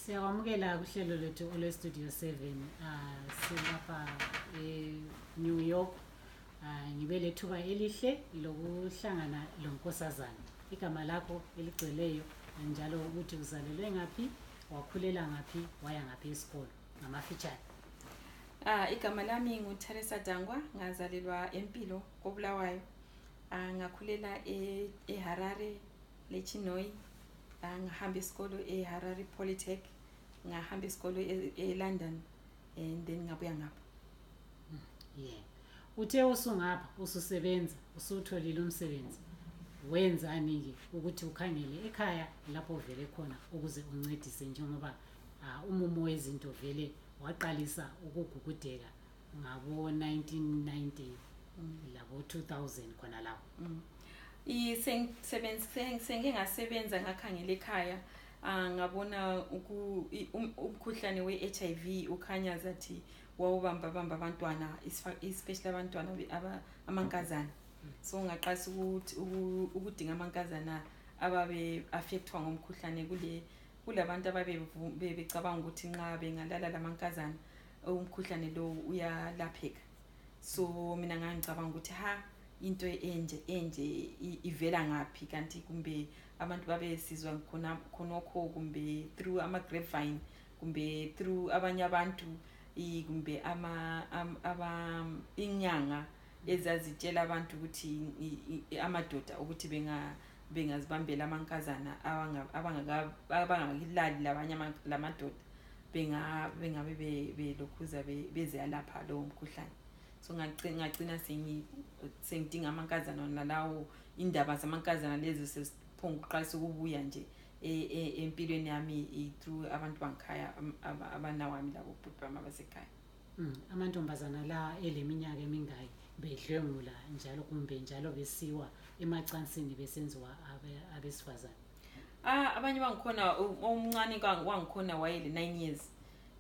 Siyamukela kuhlelo lethu ole Studio 7 silapha New York. Ngibe lethuba elihle lokuhlangana loNkosazana. Igama lakho eligcweleyo njalo ukuthi uzalelwe ngapi, wakhulela ngapi, waya ngapi esikole ngamafitshane. Igama lami nguTeresa Dangwa, ngazalelwa eMpilo koBulawayo. Ngakhulela eHarare leChinoi. Ngahamba isikole eHarare Polytech, ngahamba isikole eLondon, and then ngabuya ngapha. Yeah. Uthe usungapha, ususebenza, usutholile umsebenzi. Wenzani ke ukuthi ukhangele ekhaya lapho vele khona ukuze uncedise njengoba umumo wezinto vele waqalisa ukugugudeka ngabo 1990 labo 2000 khona lapho. Sengike ngasebenza ngakhangela ekhaya, ngabona umkhuhlane weHIV ukhanya zathi wawubamba abantwana, especially abantwana amankazana. So ngaqasa ukudinga amankazana ababe affectwa ngomkhuhlane kulabantu becabanga ukuthi nxa bengalala lamankazana umkhuhlane lo uyalapheka. So mina ngicabanga ukuthi into enje ivela ngapi, kanti kumbe abantu babesizwa khonokho kumbe through ama grapevine, kumbe through abanye abantu, kumbe inyanga ezazitshela abantu ukuthi amadoda ukuthi bengazibambela amankazana abangakilali labanye lamadoda bengabe belokhuza beze lapha lo mkhuhlane. So ngagcina sengidinga amankazana nalawo indaba zamankazana lezo sesiphonga uqalisa ukubuya nje empilweni yami through abantu bangikhaya abanawami labo bhuti bami abasekhaya. Amantombazana la eleminyaka emingaki bedlwengula njalo kumbe njalo besiwa emacansini besenziwa abesifazane? Abanye bangikhona omncane wangikhona wayele 9 years,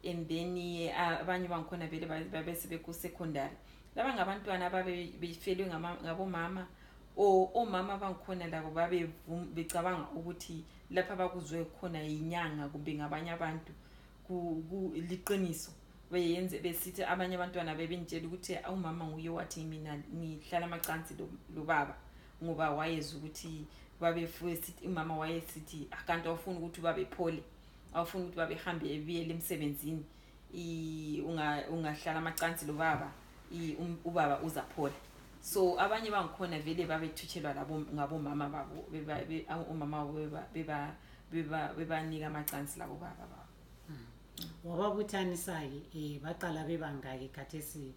and then abanye bangikhona vele babese ku secondary. Laba ngabantwana ababefelwe ngabomama omama bangikhona labo becabanga ukuthi lapha bakuzwe khona inyanga kumbe ngabanye abantu liqiniso. Beyenze besithi abanye abantwana bebentshela ukuthi umama nguye wathi mina ngihlala amacansi lo baba, ngoba wayeza ukuthi babefisithi umama wayesithi akanti awufuni ukuthi babephole, awufuni ukuthi babehambe ebiyele emsebenzini, ungahlala amacansi lo baba, ubaba uzaphola. So abanye bangikhona vele babethutshelwa labo ngabomama babo, umama bebanika amacansi labo baba babo. Wababuthanisa baqala bebangaki khathesi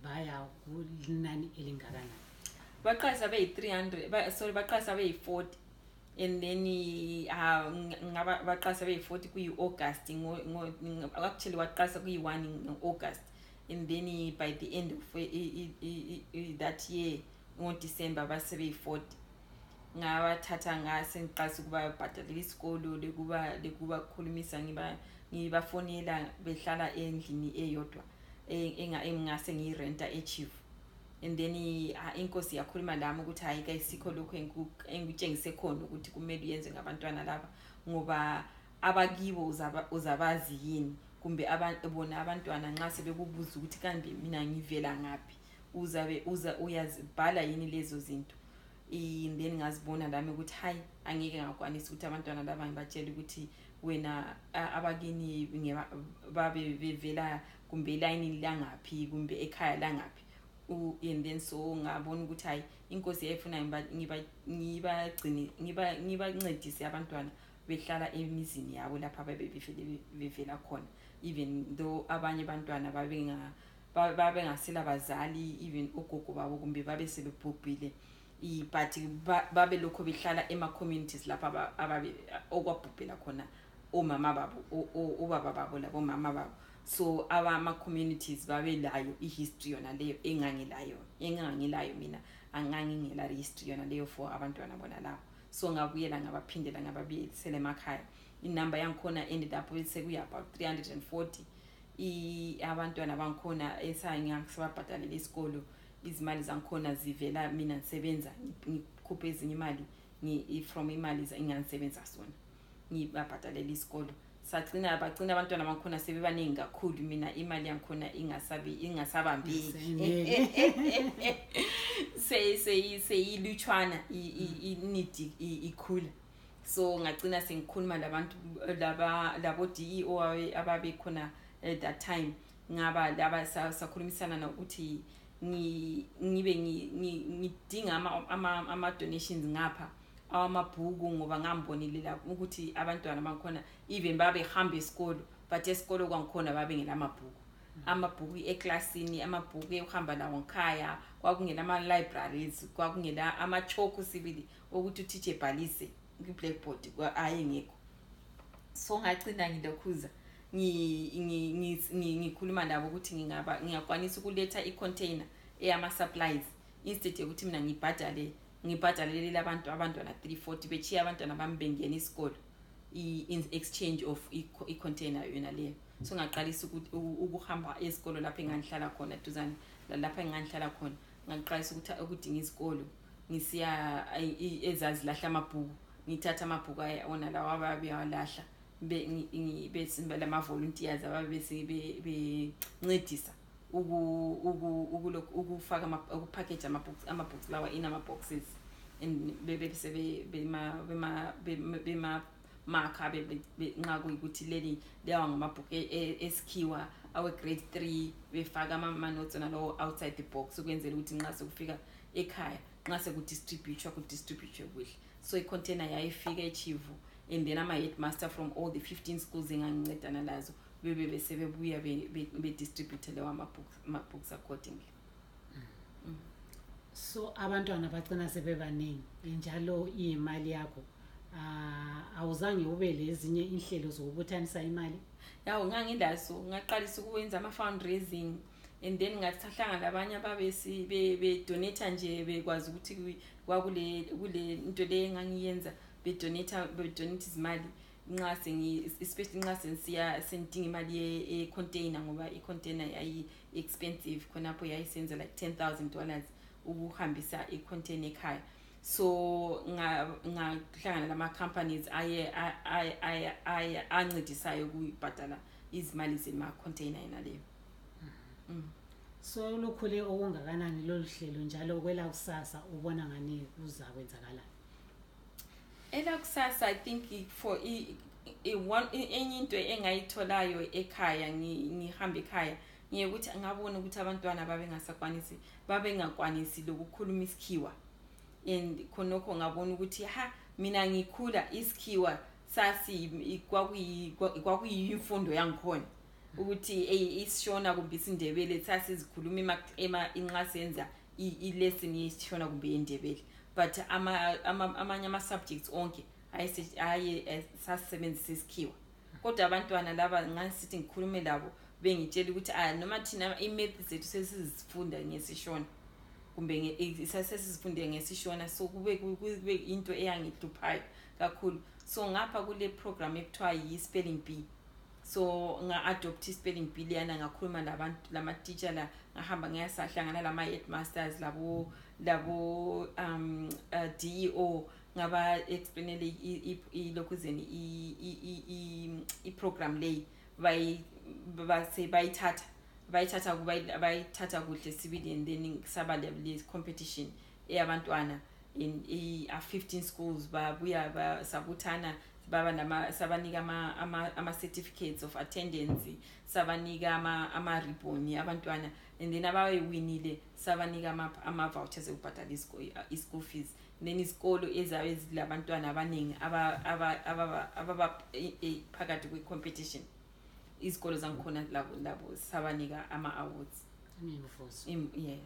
baya kunani elingakanani? Baqasa be300, baqasa be40, and then baqasa be40 kuyi-August, actually waqasa kuyi1 in August, and then by the end of that year ngoDecember base be40. Ngabathatha ngasengiqasa ukuba bhatalela isikolo lekuba khulumisa ngibafonela behlala endlini eyodwa engase ngirenta eChief, and then inkosi yakhuluma lami ukuthi hayi kayisikho lokho engikutshengise khona ukuthi kumele uyenze ngabantwana laba, ngoba abakibo uzabazi yini, kumbe bona abantwana nxa sebekubuza ukuthi kambe mina ngivela ngapi, uyazibhala yini lezo zinto. And then ngazibona lami ukuthi hayi angeke ngakwanisa ukuthi abantwana laba ngibatshela ukuthi wena abakini bevela kumbe line langaphi kumbe ekhaya langaphi. And then so ngabona ukuthi hayi inkosi yayifuna ngibancedise abantwana behlala emizini yabo lapha bevela khona, even though abanye abantwana babengasela abazali, even ugogo babo kumbe babesebebhubhile, but babe lokho behlala ema-communities lapha okwabhubhela khona omama babo, obaba babo labo mama babo. So ama-communities babelayo i-history yona leyo engangilayo mina, angangingela history yona leyo for abantwana bona labo. So ngabuyela ngabaphindela ngababuyisela emakhaya. Inamba yangikhona ended up sekuya about 340 abantwana bangikhona esangiyabhatalela isikolo. Izimali zangikhona zivela mina ngisebenza, ngikhuphe ezinye imali from imali engangisebenza sona ngibabhatalela isikolo. bagcina abantwana bakhona sebebaningi kakhulu mina imali yankhona ingasabambeki seyilutshwana inidi ikhula. So ngagcina sengikhuluma labantu labo DEO ababe khona at that time ngaba laba sakhulumisana nokuthi ngibe ngidinga ama donations ngapha amabhuku ngoba ngambonile lapho ukuthi abantwana bakhona even babe hamba esikolo but esikolo kwangikhona babe ngelamabhuku amabhuku eclassini amabhuku ehamba lawo ngikhaya kwakungela ama libraries kwakungela ama chalk sibili ukuthi uteacher ebhalise ku blackboard ayengekho. So ngagcina ngilokhuza ngikhuluma nabo ukuthi ngiyakwanisa ukuletha i-container eyama supplies instead yokuthi mina ngibhadalele abantwana 340 bechiya abantwana bami bengena isikolo in exchange of i-container yona leyo. So ngaqalisa ukuhamba esikolo lapha engangihlala khona duzane lapha engangihlala khona ngaqalisa ukudinga isikolo ngisiya ezazi lahla amabhuku ngithatha amabhuku ona lawa ababe walahla besimba lama volunteers ababe bencedisa ukufaka ukupackage ama-books lawa inama-boxes and bema marker nxa kuyikuthi leli lewa ngamabhuku esikhiwa awe grade 3 befaka ama-notes nalawo outside the box ukwenzela ukuthi nxa sekufika ekhaya nxa sekudistributwa kuhle. So i-container yayifika echivu and then ama-headmaster from all the 15 schools engangincedana lazo besebebuya be-distribute lewa ama-books accordingly. So abantwana bagcina sebebaningi njalo imali yakho awuzange ube lezinye inhlelo zokubuthanisa imali? Yawo ngangilazo ngaqalisa ukwenza ama-fundraising and then ngahlangana labanye ababesi be-donate nje bekwazi ukuthi kule into le engangiyenza be-donate izimali especially nxa senidinga imali ye-container ngoba i-container yayi expensive khonapho yayisenza like $10,000 ukuhambisa i-container ekhaya. So ngahlangana lama companies ancedisayo ukubhadala izimali zema-container yena leyo. So lukhule okungakanani lolu hlelo njalo kwela kusasa ubona ngani kuzakwenzakala? Elakusasa I think for enye into engayitholayo ekhaya ngihamba ekhaya ngiyekuthi ngabona ukuthi abantwana babengakwanisi lokukhuluma isikhiwa and khonokho ngabona ukuthi mina ngikhula isikhiwa sasi kwakuyimfundo yangikhona ukuthi isishona kumbe isindebele sasizikhuluma inxa senza i-lesson yesishona kumbe indebele but amanye ama-subjects onke sasisebenzisa isikhiwa kodwa abantwana laba ngasithi ngikhulume labo bengitshela ukuthi noma thina i-math zethu sesizifunda ngesishona kumbe sesizifunda ngesishona so kube into eyangihluphayo kakhulu. So ngapha kule program ekuthiwa yi-spelling bee so nga-adopt i-spelling bee liyana ngakhuluma labantu lama-teacher la ngahamba ngiyasahlangana lama-headmasters labo DEO ngaba-explainele ilokhuzeni i-program leyi bayithatha kuhle sibili and then saba le competition eyabantwana in 15 schools babuya sabuthana sabanika ama-certificates of attendance sabanika ama-ribbon abantwana and then abawinile sabanika ama-vouchers ekubhadala i-school fees. Then isikolo ezabe ezilabantwana abaningi phakathi kwe-competition isikolo zangikhona labo sabanika ama-awards. Yeah.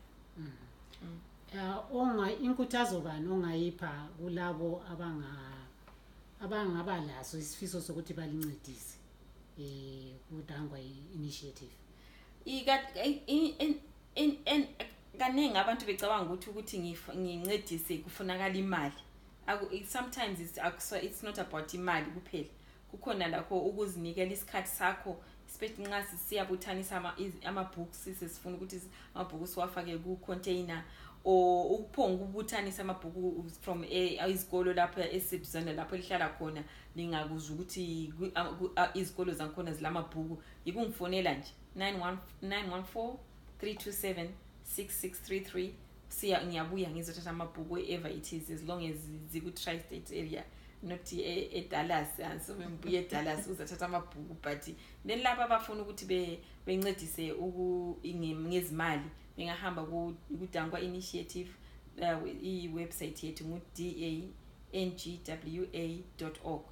Inkuthazo bani ongayipha kulabo abangaba laso isifiso sokuthi balincedise kuDangwa initiative? Kaningi abantu becabanga ukuthi ngincedise kufunakala imali. Sometimes it's not about imali kuphela. Kukhona lakho ukuzinikela isikhathi sakho especially nxa siyabuthanisa ama-books sifuna ukuthi ama-books siwafake ku-container or ukuphonga ukubuthanisa amabhuku from izikolo lapha eseduzane lapho lihlala khona lingakuzwa ukuthi izikolo zankhona zilamabhuku ikungifonela nje 914 327 6633 ngiyabuya ngizothatha amabhuku wherever it is as long as ziku tri-state area not eDallas so ngibuye eDallas uzothatha amabhuku but then lapha abafuna ukuthi bencedise ngezimali bengahamba kuDangwa initiative iwebsite yethu ngudangwa.org.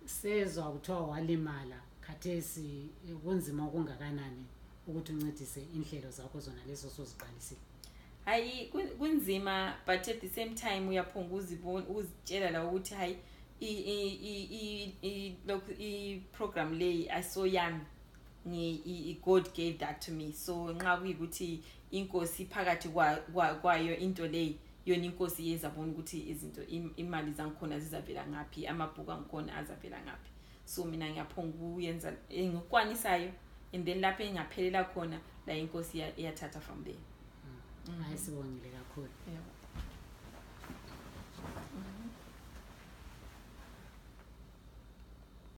Sezwa kuthiwa walimala khathesi kunzima okungakanani ukuthi uncedise inhlelo zakho zona lezo soziqalisile? Hayi kunzima but at the same time uyaphonga uzitshela la ukuthi hayi i program lay asoyami God gave that to me, so nxa kuyikuthi inkosi phakathi kwayo into lay yona inkosi yezabona ukuthi izinto imali zankhona zizavela ngaphi, amabhuku ankhona azavela ngaphi. So mina ngiyaphonga uyenza engikwanisayo and then lapho engaphelela khona la inkosi iyathatha from there. Ayisibongile kakhulu.